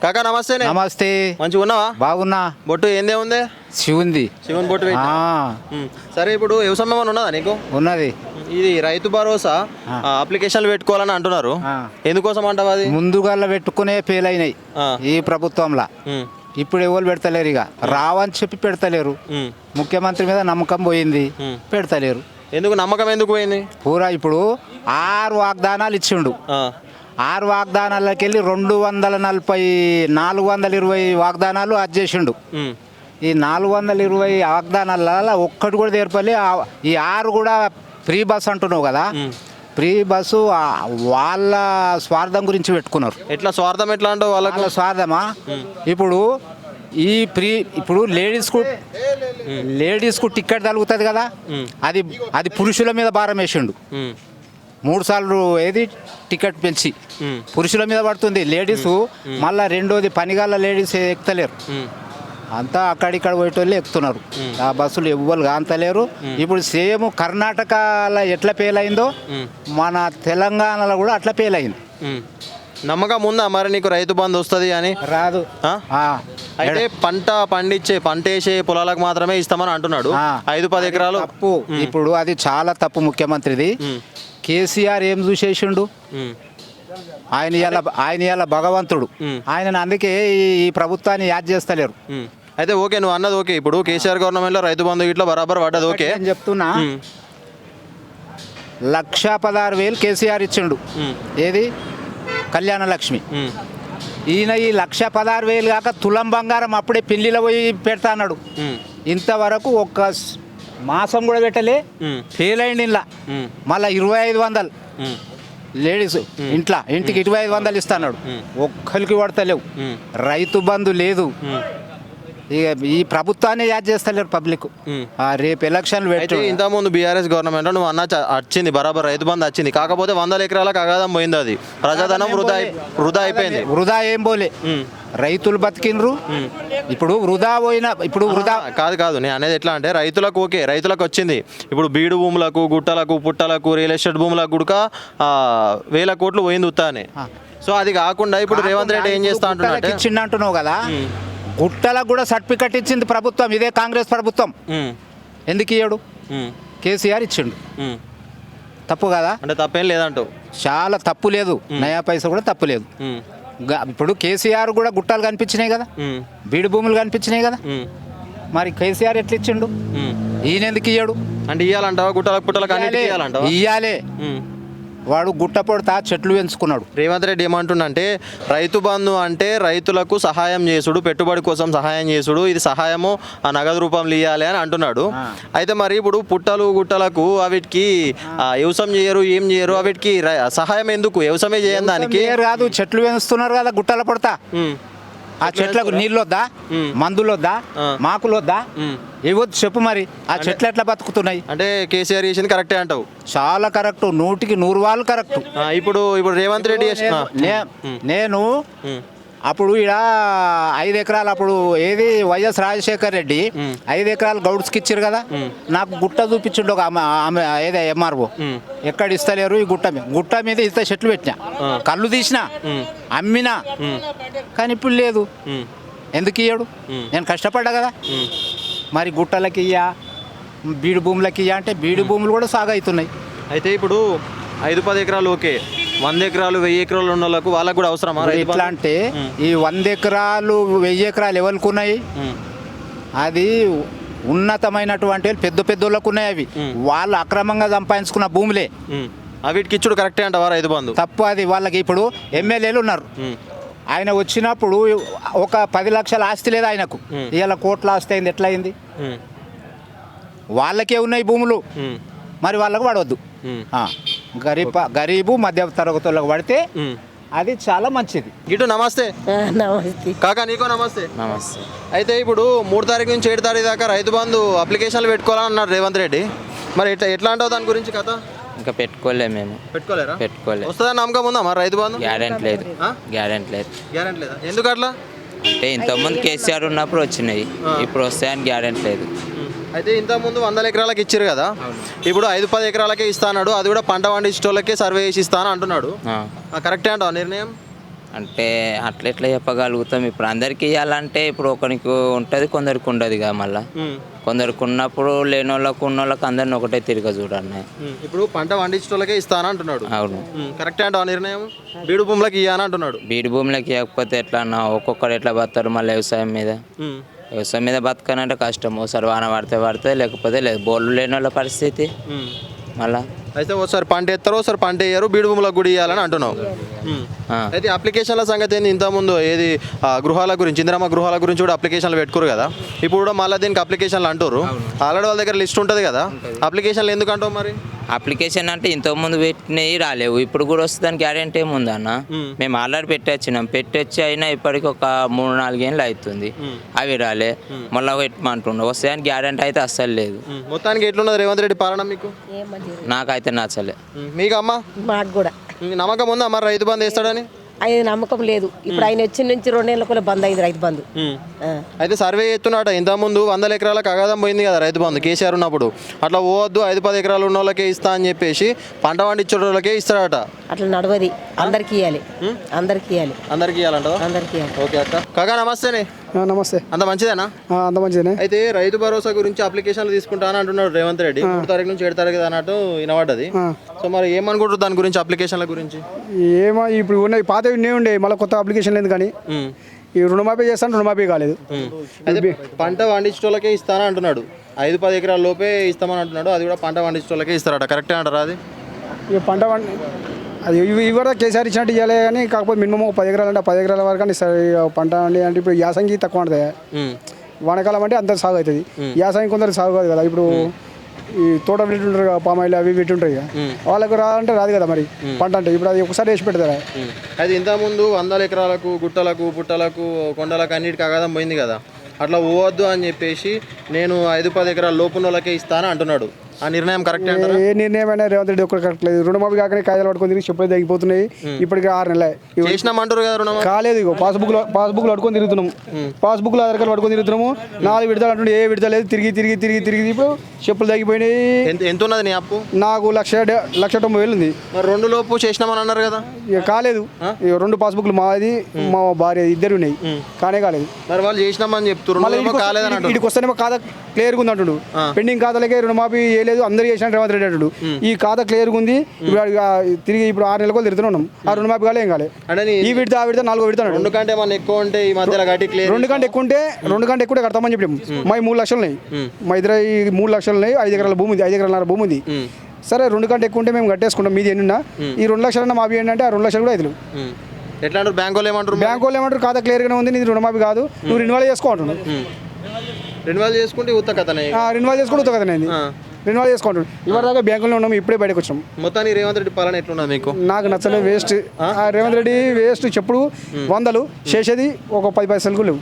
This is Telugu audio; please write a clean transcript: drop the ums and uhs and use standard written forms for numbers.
కాకా నమస్తే. నమస్తే. మంచిగా ఉన్నావా? బాగున్నా. బొట్టు ఏందే ఉంది? శివుంది. శివన్ బొట్టు పెట్టా. సరే, ఇప్పుడు వ్యవసాయం ఏమైనా ఉన్నదా నీకు? ఉన్నది. ఇది రైతు భరోసా అప్లికేషన్లు పెట్టుకోవాలని అంటున్నారు. ఎందుకోసం అంటావు? అది ముందుగా పెట్టుకునే ఫెయిల్ అయినాయి ఈ ప్రభుత్వంలో. ఇప్పుడు ఎవరు పెడతలేరు, ఇక రావని చెప్పి పెడతలేరు. ముఖ్యమంత్రి మీద నమ్మకం పోయింది, పెడతలేరు. ఎందుకు నమ్మకం ఎందుకు పోయింది? పూరా ఇప్పుడు 6 వాగ్దానాలు ఇచ్చిండు. 6 వాగ్దానాలకి వెళ్ళి 420 వాగ్దానాలు అది చేసిండు. ఈ 420 వాగ్దానాల ఒక్కటి కూడా తీర్పలే. ఈ 6 కూడా ఫ్రీ బస్ అంటున్నావు కదా, ఫ్రీ బస్సు వాళ్ళ స్వార్థం గురించి పెట్టుకున్నారు. ఎట్లా స్వార్థం? ఎట్లా అంటావు? వాళ్ళ స్వార్థమా? ఇప్పుడు ఈ ఇప్పుడు లేడీస్కు టికెట్ తగులుతుంది కదా, అది పురుషుల మీద భారం వేసిండు. 3 సార్లు టికెట్ పెంచి పురుషుల మీద పడుతుంది. లేడీస్ మళ్ళీ రెండోది పనిగాల లేడీస్ ఎక్కుతలేరు, అంతా అక్కడిక్కడ పోయేటోళ్ళు ఎక్కుతున్నారు. ఆ బస్సులు ఎవ్వరు కాంతలేరు. ఇప్పుడు సేమ్ కర్ణాటకలో ఎట్లా ఫెయిల్ అయిందో మన తెలంగాణలో కూడా అట్లా ఫెయిల్ అయింది. నమ్మకం ఉందా మరి నీకు రైతు బంధు వస్తుంది అని? రాదు. అయితే పంట వేసే పొలాలకు మాత్రమే ఇస్తామని అంటున్నాడు. 5-10 ఎకరాలు తప్పు. ఇప్పుడు అది చాలా తప్పు ముఖ్యమంత్రిది. కేసీఆర్ ఏం చూసేసిండు? ఆయన ఇలా భగవంతుడు. ఆయన అందుకే ఈ ప్రభుత్వాన్ని యాద్ చేస్తలేరు. అయితే ఓకే, నువ్వు అన్నది ఓకే. ఇప్పుడు కేసీఆర్ గవర్నమెంట్లో రైతు బంధు ఇట్లా బరాబర్ పడ్డది ఓకే. నేను చెప్తున్నా, 1,16,000 కేసీఆర్ ఇచ్చిండు. ఏది? కళ్యాణ లక్ష్మి. ఈయన ఈ 1,16,000 కాక తులం బంగారం అప్పుడే పెళ్లిలో పోయి పెడతా అన్నాడు. ఇంతవరకు ఒక్క మాసం కూడా పెట్టలే, ఫెయిల్ అయింది. ఇలా మళ్ళీ 2,500 లేడీస్ ఇంటికి 2,500 ఇస్తాడు. ఒక్కరికి పడతలేవు. రైతు బంధు లేదు. ఇక ఈ ప్రభుత్వాన్ని యాద్ చేస్తలేరు పబ్లిక్. రేపు ఎలక్షన్లు పెట్టి ఇంతకుముందు బీఆర్ఎస్ గవర్నమెంట్ నువ్వు అన్న వచ్చింది బరాబర్ రైతు బంధు వచ్చింది. కాకపోతే 100 ఎకరాలకు అగాధం పోయింది. అది ప్రజాధనం వృధా అయిపోయింది. వృధా ఏం పోలే, రైతులు బతికినరు. ఇప్పుడు వృధా పోయిన ఇప్పుడు వృధా కాదు నేను అనేది ఎట్లా అంటే రైతులకు ఓకే, రైతులకు వచ్చింది. ఇప్పుడు బీడు భూములకు, గుట్టలకు, పుట్టలకు, రియల్ ఎస్టేట్ భూములకు కూడా 1,000 కోట్లు పోయింది ఉత్తానే. సో అది కాకుండా ఇప్పుడు రేవంత్ రెడ్డి ఏం చేస్తా అంటున్నావు కదా, గుట్టలకు కూడా సర్టిఫికెట్ ఇచ్చింది ప్రభుత్వం. ఇదే కాంగ్రెస్ ప్రభుత్వం. ఎందుకు ఇయ్యడు? కేసీఆర్ ఇచ్చిండు. తప్పు కదా? అంటే తప్పేం లేదంటావు? చాలా తప్పు లేదు, నయా పైసా కూడా తప్పు లేదు. ఇప్పుడు కేసీఆర్ కూడా గుట్టలు కనిపించినాయి కదా, బీడు భూములు కనిపించినాయి కదా, మరి కేసీఆర్ ఎట్లా ఇచ్చిండు? ఈయన ఎందుకు ఇయ్యడు? అంటే ఇయ్యాలంటావా? గుట్టలకు పుట్టలకు ఇయ్యాలే. వాడు గుట్ట పొడతా చెట్లు పెంచుకున్నాడు. రేవంత్ రెడ్డి ఏమంటుండంటే రైతు బంధు అంటే రైతులకు సహాయం చేసుడు, పెట్టుబడి కోసం సహాయం చేసుడు, ఇది సహాయము ఆ నగదు రూపంలో ఇవ్వాలి అని అంటున్నాడు. అయితే మరి ఇప్పుడు పుట్టలు గుట్టలకు అవిటికి వ్యవసాయం చేయరు, ఏం చేయరు, అవిటికి సహాయం ఎందుకు? వ్యవసాయమే చేయని దానికి కాదు, చెట్లు పెంచుతున్నారు కదా గుట్టల పొడతా. ఆ చెట్లకు నీళ్ళు వద్దా, మందులు వద్దా, మాకులు వద్దా? ఇవ్వద్దు చెప్పు. మరి ఆ చెట్లు ఎట్లా బతుకుతున్నాయి? అంటే కేసీఆర్ చేసింది కరెక్టే అంటావు? చాలా కరెక్ట్, 100% కరెక్ట్. ఇప్పుడు రేవంత్ రెడ్డి నేను అప్పుడు ఇక్కడ 5 ఎకరాలు అప్పుడు ఏది వైఎస్ రాజశేఖర్ రెడ్డి 5 ఎకరాలు గౌడ్స్కి ఇచ్చారు కదా, నాకు గుట్ట చూపించిండు ఒక ఆమె ఏదో ఎంఆర్ఓ. ఎక్కడ ఇస్తలేరు ఈ గుట్ట మీద ఇంత చెట్లు పెట్టినా, కళ్ళు తీసినా, అమ్మినా, కానీ ఇప్పుడు లేదు. ఎందుకు ఇయ్యడు? నేను కష్టపడ్డా కదా. మరి గుట్టలకి ఇయ్యా, బీడు భూములకి ఇయ్యా అంటే బీడు భూములు కూడా సాగు అవుతున్నాయి. అయితే ఇప్పుడు 5-10 ఎకరాలు ఓకే, 100 ఎకరాలు 1000 ఎకరాలు ఉన్న వాళ్ళకు వాళ్ళకు కూడా అవసరమా? ఎట్లా అంటే ఈ 100 ఎకరాలు 1000 ఎకరాలు ఎవరికి ఉన్నాయి? అది ఉన్నతమైనటువంటి పెద్దోళ్ళకు ఉన్నాయి. అవి వాళ్ళు అక్రమంగా సంపాదించుకున్న భూములే. అవిటికి ఇచ్చుడు కరెక్టే అంటావా రైతు బంధు? తప్పు అది. వాళ్ళకి ఇప్పుడు ఎమ్మెల్యేలు ఉన్నారు, ఆయన వచ్చినప్పుడు ఒక 10 లక్షల ఆస్తి లేదు ఆయనకు. ఇవాళ కోట్ల ఆస్తి అయింది. ఎట్లా అయింది? వాళ్ళకే ఉన్నాయి భూములు, మరి వాళ్ళకు పడవద్దు. గరీబు మధ్య తరగతులకు పడితే అది చాలా మంచిది. ఇటు నమస్తే. నమస్తే కాకా, నీకో నమస్తే. నమస్తే. అయితే ఇప్పుడు 3 తారీఖు నుంచి 7 తారీఖు దాకా రైతు బంధు అప్లికేషన్లు పెట్టుకోవాలన్నారు రేవంత్ రెడ్డి. మరి ఎట్లా అంటావు దాని గురించి కథ? ఇంకా పెట్టుకోలేదు మేము. పెట్టుకోలేరా? పెట్టుకోలేదు. వస్తుందని నమ్మకం ఉందా మరి రైతు బంధు? గ్యారెంటీ లేదు. గ్యారెంటీ లేదా? ఎందుకు అట్లా? అంటే ఇంతకుముందు కేసీఆర్ ఉన్నప్పుడు వచ్చినాయి, ఇప్పుడు వస్తాయని గ్యారెంటీ లేదు. అయితే ఇంతకుముందు 100 ఎకరాలకు ఇచ్చారు కదా, ఇప్పుడు 5-10 ఎకరాలకే ఇస్తాడు. అది కూడా పంట పండించేటోళ్ళకే సర్వే చేసి ఇస్తాను అంటున్నాడు. కరెక్టే అంటావా నిర్ణయం? అంటే అట్లా ఎట్లా చెప్పగలుగుతాం ఇప్పుడు అందరికి ఇవ్వాలంటే ఇప్పుడు ఒకరికి ఉంటుంది కొందరికి ఉండదు కదా మళ్ళీ కొందరికి ఉన్నప్పుడు లేని వాళ్ళకు ఉన్న వాళ్ళకి అందరిని ఒకటే తిరిగి చూడండి. ఇప్పుడు పంట పండించే ఇస్తాను అంటున్నాడు. అవును, కరెక్టే అంట నిర్ణయం. బీడు భూములకి ఇవ్వని అంటున్నాడు. బీడు భూములకి ఇవ్వకపోతే ఎట్లా అన్న ఒక్కొక్కరు ఎట్లా బతారు మళ్ళీ వ్యవసాయం మీద బతకనంటే కష్టం. ఒకసారి వాన పడితే లేకపోతే లేదు. బోర్లు లేని వాళ్ళ పరిస్థితి మళ్ళా అయితే ఒకసారి పంట ఎత్తారు, ఒకసారి పంట వేయరు, బీడు భూములకు కూడా ఇవ్వాలని అంటున్నావు. అయితే అప్లికేషన్ల సంగతి ఏంది? ఇంతకుముందు ఏది గృహాల గురించి, ఇందిరమ్మ గృహాల గురించి కూడా అప్లికేషన్లు పెట్టుకోరు కదా, ఇప్పుడు కూడా మళ్ళీ దీనికి అప్లికేషన్లు అంటారు. ఆల్రెడీ వాళ్ళ దగ్గర లిస్ట్ ఉంటుంది కదా, అప్లికేషన్లు ఎందుకు అంటావు మరి? అప్లికేషన్ అంటే ఇంతకుముందు పెట్టినవి రాలేవు, ఇప్పుడు కూడా వస్తుందని గ్యారెంటీ ఏముంది అన్న. మేము ఆల్రెడీ పెట్టొచ్చి అయినా ఇప్పటికి ఒక 3-4 ఏళ్ళు అవుతుంది, అవి రాలే. మళ్ళీ పెట్టమంటుండే వస్తాయని గ్యారెంటీ అయితే అస్సలు లేదు. మొత్తానికి ఎట్లున్నది రేవంత్ రెడ్డి పాలన మీకు? నాకైతే నచ్చలే. మీకు అమ్మ మాకు కూడా నమ్మకం ఉందా మరి రైతు బంధు వేస్తాడని? ఆయన నమ్మకం లేదు. ఇప్పుడు ఆయన వచ్చిన నుంచి 2 నెలల కూడా బంద్ అయింది రైతు బంధు. అయితే సర్వే చేస్తున్నాట, ఇంతకుముందు 100 ఎకరాలకు అగాధం పోయింది కదా రైతు బంధు కేసీఆర్ ఉన్నప్పుడు. అట్లా పోవద్దు, 5-10 ఎకరాలు ఉన్న వాళ్ళకే ఇస్తా అని చెప్పేసి పంట పండించే వాళ్ళకే ఇస్తాడట. అట్లా నడవది, అందరికి ఇవ్వాలి, అందరికి ఇవ్వాలి, అందరికి ఇవ్వాలంట. అందరికి ఇవ్వాలి. ఓకే అక్క. కాకా నమస్తేనే. నమస్తే. అంత మంచిదేనా? అంత మంచిదే. అయితే రైతు భరోసా గురించి అప్లికేషన్లు తీసుకుంటా అని అంటున్నాడు రేవంత్ రెడ్డి. 3 తారీఖు నుంచి 7 తారీఖు అన్నట్టు వినబడ్డది. సో మరి ఏమనుకుంటారు దాని గురించి, అప్లికేషన్ల గురించి? ఏమో ఇప్పుడు ఉన్నాయి, పాత ఉండే మళ్ళీ కొత్త అప్లికేషన్ లేదు. కానీ ఈ రుణమాఫీ చేస్తాను, రుణమాఫీ కాలేదు. అయితే పంట పండించే వాళ్ళకే ఇస్తానని అంటున్నాడు. 5-10 ఎకరాల లోపే ఇస్తామని అంటున్నాడు. అది కూడా పంట పండించే వాళ్ళకే ఇస్తారట. కరెక్టే అంటారా అది? ఇక పంట అది ఇవి కూడా కేసీఆర్ ఇచ్చినట్టు ఇవ్వాలి. కానీ కాకపోతే మినిమం 10 ఎకరాలు అంటే 10 ఎకరాల వరకు కానీ పంట అంటే ఇప్పుడు యాసంగి తక్కువ ఉంటుంది, వానకాలం అంటే అంత సాగు అవుతుంది. యాసంగి కొందరు సాగు కాదు కదా. ఇప్పుడు ఈ తోట పెట్టుంటారు కదా, పామాయిల్ అవి పెట్టుంటాయి కదా, వాళ్ళకు రాదంటే రాదు కదా మరి పంట అంటే. ఇప్పుడు అది ఒకసారి వేసి పెడతారా? అది ఇంతకుముందు 100 ఎకరాలకు గుట్టలకు పుట్టలకు కొండలకు అన్నిటికీ అగాధం పోయింది కదా, అట్లా పోవద్దు అని చెప్పేసి నేను 5-10 ఎకరాల లోపున వాళ్ళకే ఇస్తాను అంటున్నాడు. ఆ నిర్ణయం కరెక్ట్ అంటారా? ఏ నిర్ణయం అయినా రేవంత్ రెడ్డి ఒక్కరు కరెక్ట్ లేదు. రుణమాఫీ కాకనే కాయలు పట్టుకొని తిరిగి చెప్పులు తగ్గిపోతున్నాయి. ఇప్పటికి 6 నెలలు చేసినామంటారు కదా రుణమాఫీ. కాలేదు. ఇగో పాస్బుక్లో పట్టుకొని తిరుగుతున్నాము, పాస్బుక్లో ఆధార్ కార్డు పట్టుకొని తిరుగుతున్నాము. 4 విడతలు అంటుండే, ఏ విడత లేదు. తిరిగి ఇప్పుడు చెప్పులు తగ్గిపోయినాయి. ఎంత ఉన్నది నీ అప్పు? నాకు 1,90,000 ఉంది. మరి 2 లోపు చేసినామని అన్నారు కదా. ఇక కాలేదు. ఇక 2 పాస్బుక్లు మాది మా భార్య ఇద్దరు ఉన్నాయి, కానే కాలేదు. మరి వాళ్ళు చేసినామని చెప్తున్నారు, ఇక్కడికి వస్తేనేమో ఖాతా క్లియర్గా ఉంది అంటుడు. పెండింగ్ ఖాతాలకే రుణమాఫీ చేయలేదు, అందరూ చేసిన రేవంత్ రెడ్డి అంటుడు. ఈ ఖాతా క్లియర్గా ఉంది. తిరిగి ఇప్పుడు 6 నెలలకు తిరుగుతూనే ఉన్నాం. ఆ రుణమాఫీ కాలే ఏం కాలే. ఈ విడత ఆ విడత 4వ విడత 2 కంటే మన ఎక్కువ ఉంటే ఈ మధ్యలో గట్టి క్లియర్ 2 కంటే ఎక్కువ కడతామని చెప్పాము. మా 3 లక్షలు ఉన్నాయి, మా ఇద్దరు 3 లక్షలు ఉన్నాయి. 5 ఎకరాల భూమి ఉంది, 5 ఎకరాల భూమి ఉంది. సరే 2 కంటే ఎక్కువ ఉంటే మేము కట్టేసుకుంటాం. మీది ఎన్నున్నా ఈ 2 లక్షలన్నా మావి ఏంటంటే ఆ 2 లక్షలు కూడా అవుతుంది. ఎట్లా అంటారు? బ్యాంక్ వాళ్ళు ఏమంటారు? ఖాతా క్లియర్గానే ఉంది, నీది రుణమాఫీ కాదు, నువ్వు రిన్వాల్ చేసుకుంటున్నావు. రిన్వాల్ చేసుకుంటే ఉత్త కథనే. రిన్వాల్ చేసుకుంటే ఉత్త కథనే. రిన్వాల్ చేసుకుంటాడు. ఇవాళ దాకా బ్యాంకులో ఉన్నాము, ఇప్పుడే బయటకు వచ్చాం. మొత్తానికి రేవంత్ రెడ్డి పాలన ఎట్లున్నది మీకు? నాకు నచ్చలేదు, వేస్ట్. రేవంత్ రెడ్డి వేస్ట్. చెప్పుడు 100 చేసేది ఒక 10 పైసలకు లేవు.